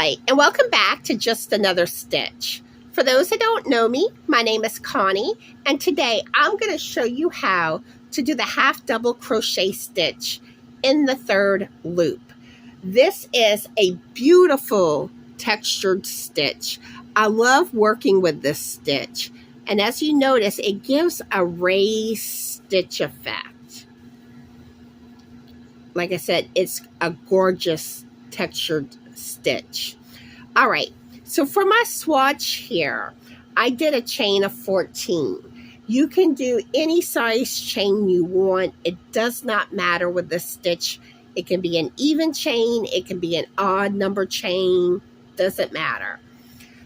Hi, and welcome back to Just Another Stitch. For those that don't know me, my name is Connie, and today I'm going to show you how to do the half double crochet stitch in the third loop. This is a beautiful textured stitch. I love working with this stitch, and as you notice, it gives a raised stitch effect. Like I said, it's a gorgeous textured stitch. All right, so for my swatch here, I did a chain of 14. You can do any size chain you want. It does not matter with this stitch. It can be an even chain, it can be an odd number chain, doesn't matter.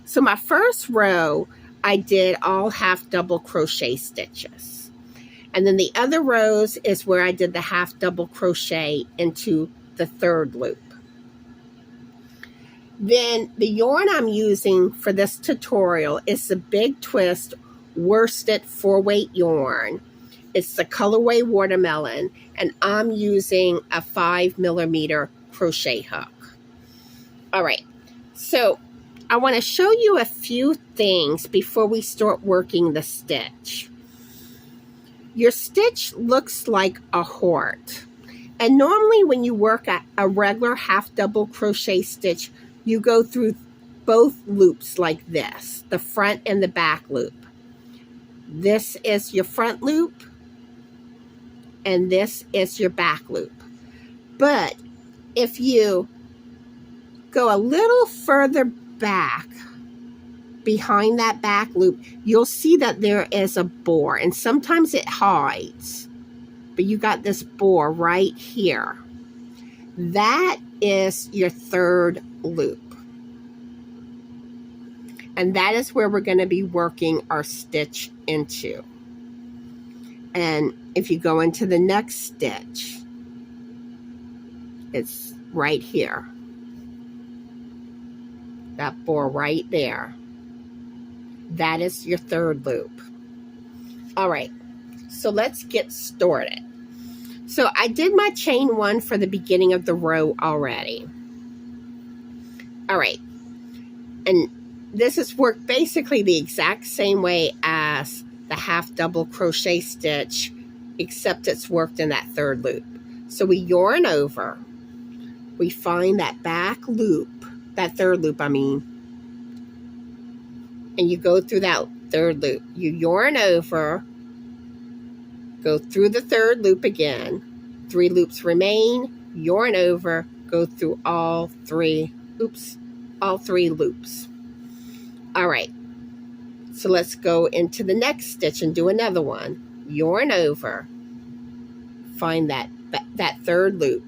So my first row, I did all half double crochet stitches. And then the other rows is where I did the half double crochet into the third loop. Then the yarn I'm using for this tutorial is the Big Twist worsted 4-weight yarn. It's the colorway watermelon, and I'm using a 5mm crochet hook. All right, so I want to show you a few things before we start working the stitch. Your stitch looks like a heart, and normally when you work a regular half double crochet stitch, you go through both loops like this, the front and the back loop. This is your front loop, and this is your back loop. But if you go a little further back, behind that back loop, you'll see that there is a bore, and sometimes it hides, but you got this bore right here. That is your third loop. And that is where we're going to be working our stitch into. And if you go into the next stitch, it's right here. That bore right there. That is your third loop. All right, so let's get started. So I did my chain 1 for the beginning of the row already. All right, and this is worked basically the exact same way as the half double crochet stitch, except it's worked in that third loop. So we yarn over, we find that back loop, that third loop I mean, and you go through that third loop. You yarn over, go through the third loop again, 3 loops remain, yarn over, go through all 3 loops. All right, so let's go into the next stitch and do another one. Yarn over, find that third loop.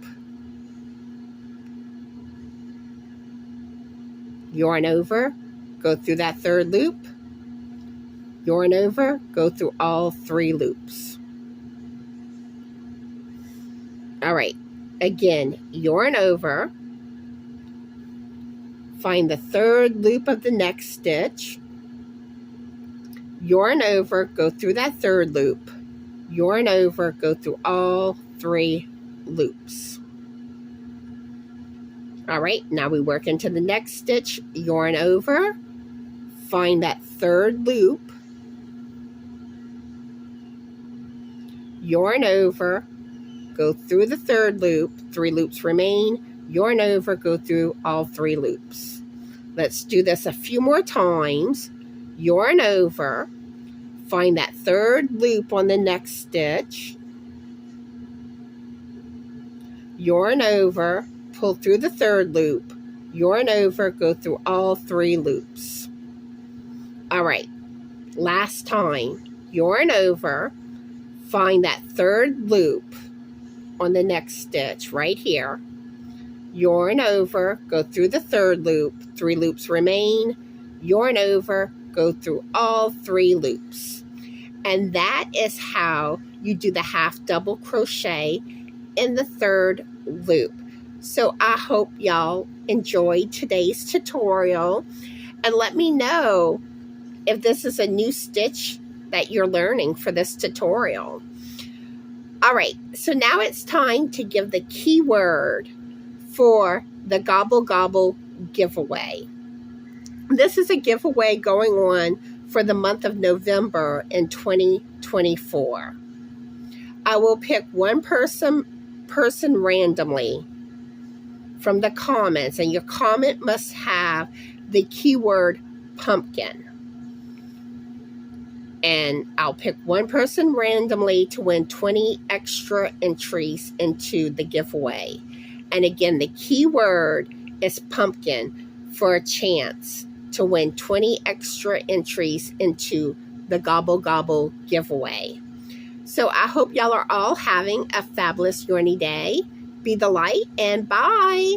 Yarn over, go through that third loop. Yarn over, go through all 3 loops. All right, again, yarn over, find the third loop of the next stitch, yarn over, go through that third loop, yarn over, go through all 3 loops. All right, now we work into the next stitch, yarn over, find that third loop, yarn over, go through the third loop, 3 loops remain, yarn over, go through all 3 loops. Let's do this a few more times. Yarn over, find that third loop on the next stitch, yarn over, pull through the third loop, yarn over, go through all 3 loops. All right, last time, yarn over, find that third loop on the next stitch right here, yarn over, go through the third loop, 3 loops remain, yarn over, go through all 3 loops. And that is how you do the half double crochet in the third loop. So I hope y'all enjoyed today's tutorial, and let me know if this is a new stitch that you're learning for this tutorial. All right, so now it's time to give the keyword for the Gobble Gobble giveaway. This is a giveaway going on for the month of November in 2024. I will pick one person randomly from the comments, and your comment must have the keyword pumpkin. And I'll pick one person randomly to win 20 extra entries into the giveaway. And again, the keyword is pumpkin for a chance to win 20 extra entries into the Gobble Gobble giveaway. So I hope y'all are all having a fabulous Granny Day. Be the light, and bye.